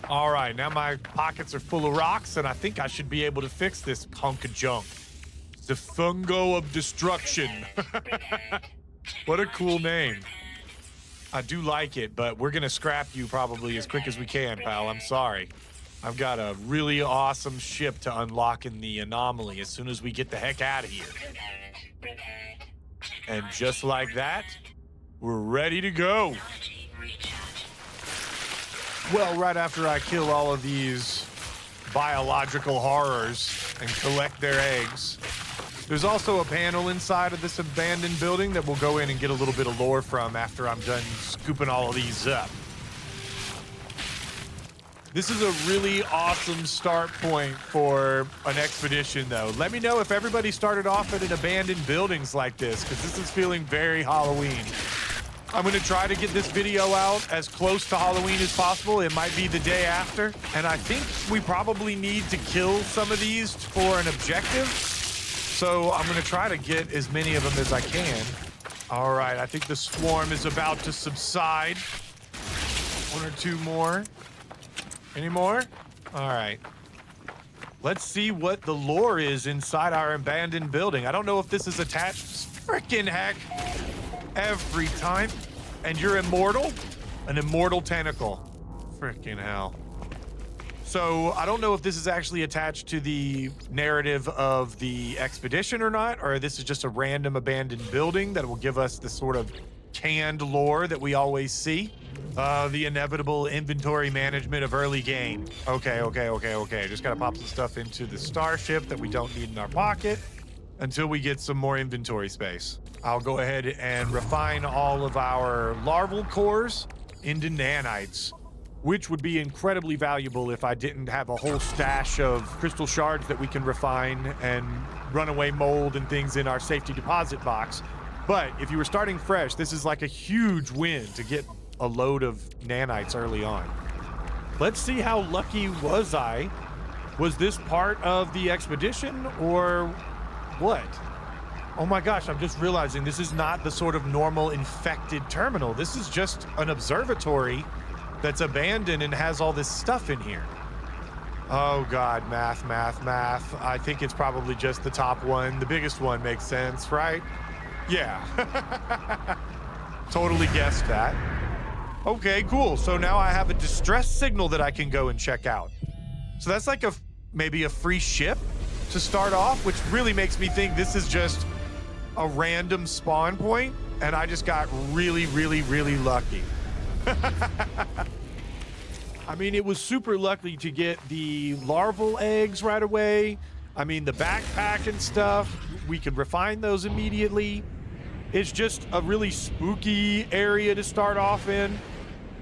All right, now my pockets are full of rocks, and I think I should be able to fix this hunk of junk. The Fungo of Destruction. What a cool name. I do like it, but we're gonna scrap you probably as quick as we can, pal. I'm sorry. I've got a really awesome ship to unlock in the anomaly as soon as we get the heck out of here. And just like that, we're ready to go. Well, right after I kill all of these biological horrors and collect their eggs, there's also a panel inside of this abandoned building that we'll go in and get a little bit of lore from after I'm done scooping all of these up. This is a really awesome start point for an expedition, though. Let me know if everybody started off at an abandoned buildings like this, because this is feeling very Halloween. I'm going to try to get this video out as close to Halloween as possible. It might be the day after, and I think we probably need to kill some of these for an objective. So I'm going to try to get as many of them as I can. All right, I think the swarm is about to subside. One or two more. Any more? All right. Let's see what the lore is inside our abandoned building. I don't know if this is attached. Frickin' heck. Every time. And you're immortal? An immortal tentacle. Frickin' hell. So I don't know if this is actually attached to the narrative of the expedition or not, or this is just a random abandoned building that will give us the sort of canned lore that we always see. The inevitable inventory management of early game. Okay. Just gotta pop some stuff into the starship that we don't need in our pocket until we get some more inventory space. I'll go ahead and refine all of our larval cores into nanites, which would be incredibly valuable if I didn't have a whole stash of crystal shards that we can refine and runaway mold and things in our safety deposit box. But if you were starting fresh, this is like a huge win to get a load of nanites early on. Let's see how lucky was I. Was this part of the expedition or what? Oh my gosh, I'm just realizing this is not the sort of normal infected terminal. This is just an observatory that's abandoned and has all this stuff in here. Oh God, math. I think it's probably just the top one. The biggest one makes sense, right? Yeah. Totally guessed that. Okay, cool. So now I have a distress signal that I can go and check out. So that's like maybe a free ship to start off, which really makes me think this is just a random spawn point, and I just got really lucky. I mean, it was super lucky to get the larval eggs right away. I mean, the backpack and stuff, we could refine those immediately. It's just a really spooky area to start off in.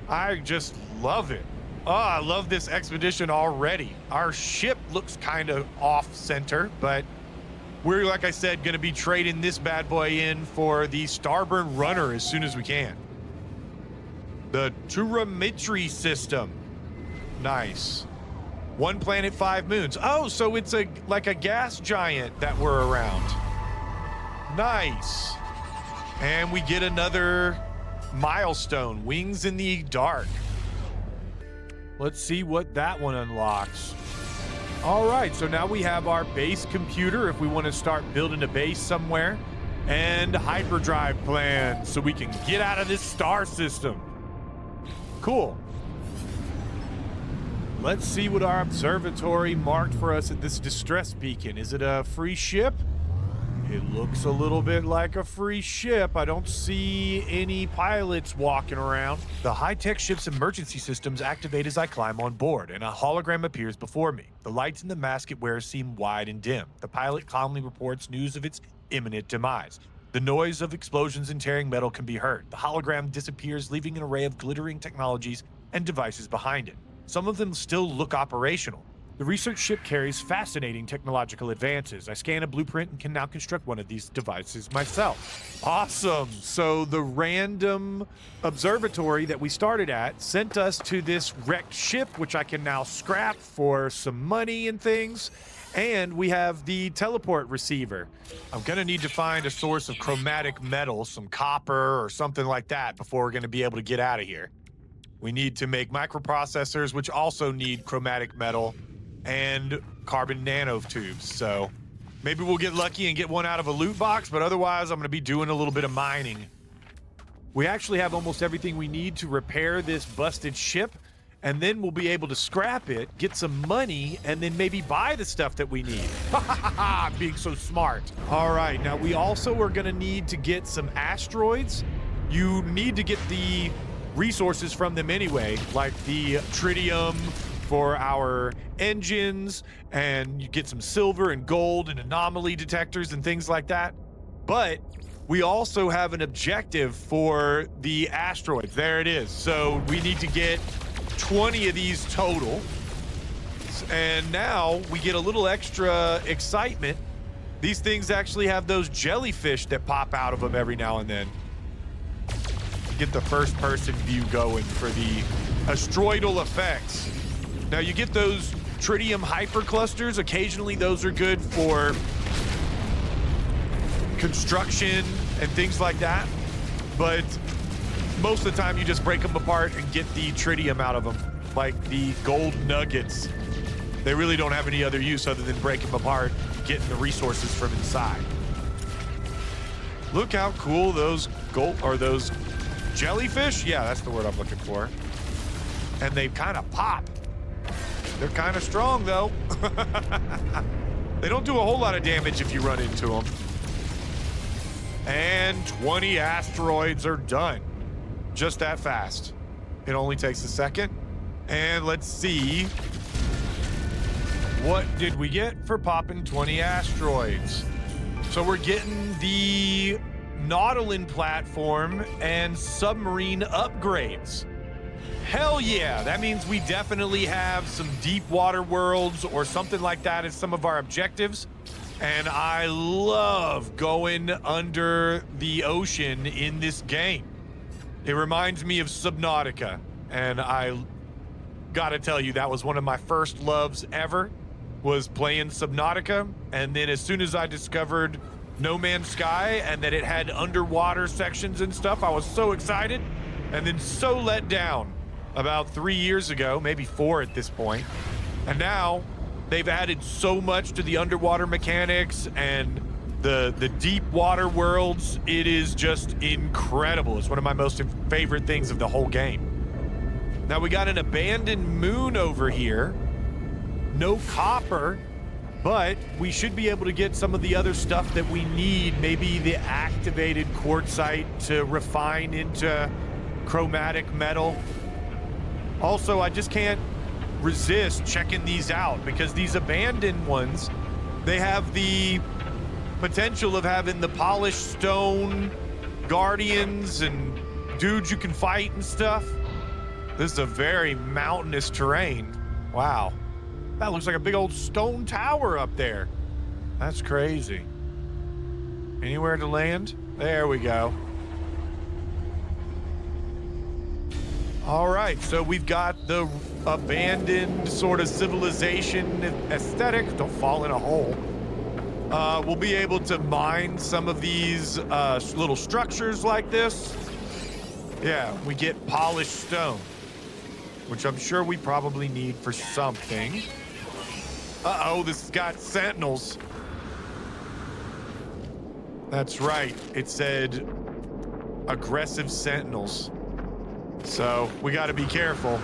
I just love it. Oh, I love this expedition already. Our ship looks kind of off center, but we're, like I said, going to be trading this bad boy in for the Starburn Runner as soon as we can. The Turamitri system. Nice. One planet, 5 moons. Oh, so it's like a gas giant that we're around. Nice. And we get another milestone, Wings in the Dark. Let's see what that one unlocks. All right, so now we have our base computer if we want to start building a base somewhere, and hyperdrive plans so we can get out of this star system. Cool. Let's see what our observatory marked for us at this distress beacon. Is it a free ship? It looks a little bit like a free ship. I don't see any pilots walking around. The high-tech ship's emergency systems activate as I climb on board, and a hologram appears before me. The lights in the mask it wears seem wide and dim. The pilot calmly reports news of its imminent demise. The noise of explosions and tearing metal can be heard. The hologram disappears, leaving an array of glittering technologies and devices behind it. Some of them still look operational. The research ship carries fascinating technological advances. I scan a blueprint and can now construct one of these devices myself. Awesome. So the random observatory that we started at sent us to this wrecked ship, which I can now scrap for some money and things. And we have the teleport receiver. I'm gonna need to find a source of chromatic metal, some copper or something like that, before we're gonna be able to get out of here. We need to make microprocessors, which also need chromatic metal and carbon nanotubes. So maybe we'll get lucky and get one out of a loot box, but otherwise I'm going to be doing a little bit of mining. We actually have almost everything we need to repair this busted ship, and then we'll be able to scrap it, get some money, and then maybe buy the stuff that we need. I'm being so smart. All right, now we also are going to need to get some asteroids. You need to get the resources from them anyway, like the tritium for our engines, and you get some silver and gold and anomaly detectors and things like that. But we also have an objective for the asteroids. There it is. So we need to get 20 of these total. And now we get a little extra excitement. These things actually have those jellyfish that pop out of them every now and then. Get the first person view going for the asteroidal effects. Now you get those tritium hyperclusters. Occasionally those are good for construction and things like that. But most of the time you just break them apart and get the tritium out of them, like the gold nuggets. They really don't have any other use other than breaking them apart, getting the resources from inside. Look how cool those those jellyfish? Yeah, that's the word I'm looking for. And they kind of pop. They're kind of strong though. They don't do a whole lot of damage if you run into them. And 20 asteroids are done. Just that fast. It only takes a second. And let's see. What did we get for popping 20 asteroids? So we're getting the Nautilin platform and submarine upgrades. Hell yeah, that means we definitely have some deep water worlds or something like that as some of our objectives. And I love going under the ocean in this game. It reminds me of Subnautica, and I gotta tell you, that was one of my first loves ever, was playing Subnautica. And then as soon as I discovered No Man's Sky and that it had underwater sections and stuff, I was so excited and then so let down about 3 years ago, maybe 4 at this point. And now they've added so much to the underwater mechanics and the deep water worlds. It is just incredible. It's one of my most favorite things of the whole game. Now we got an abandoned moon over here. No copper, but we should be able to get some of the other stuff that we need. Maybe the activated quartzite to refine into chromatic metal. Also, I just can't resist checking these out because these abandoned ones, they have the potential of having the polished stone guardians and dudes you can fight and stuff. This is a very mountainous terrain. Wow. That looks like a big old stone tower up there. That's crazy. Anywhere to land? There we go. All right, so we've got the abandoned sort of civilization aesthetic. Don't fall in a hole. We'll be able to mine some of these little structures like this. Yeah, we get polished stone, which I'm sure we probably need for something. Uh-oh, this has got sentinels. That's right, it said aggressive sentinels. So we got to be careful.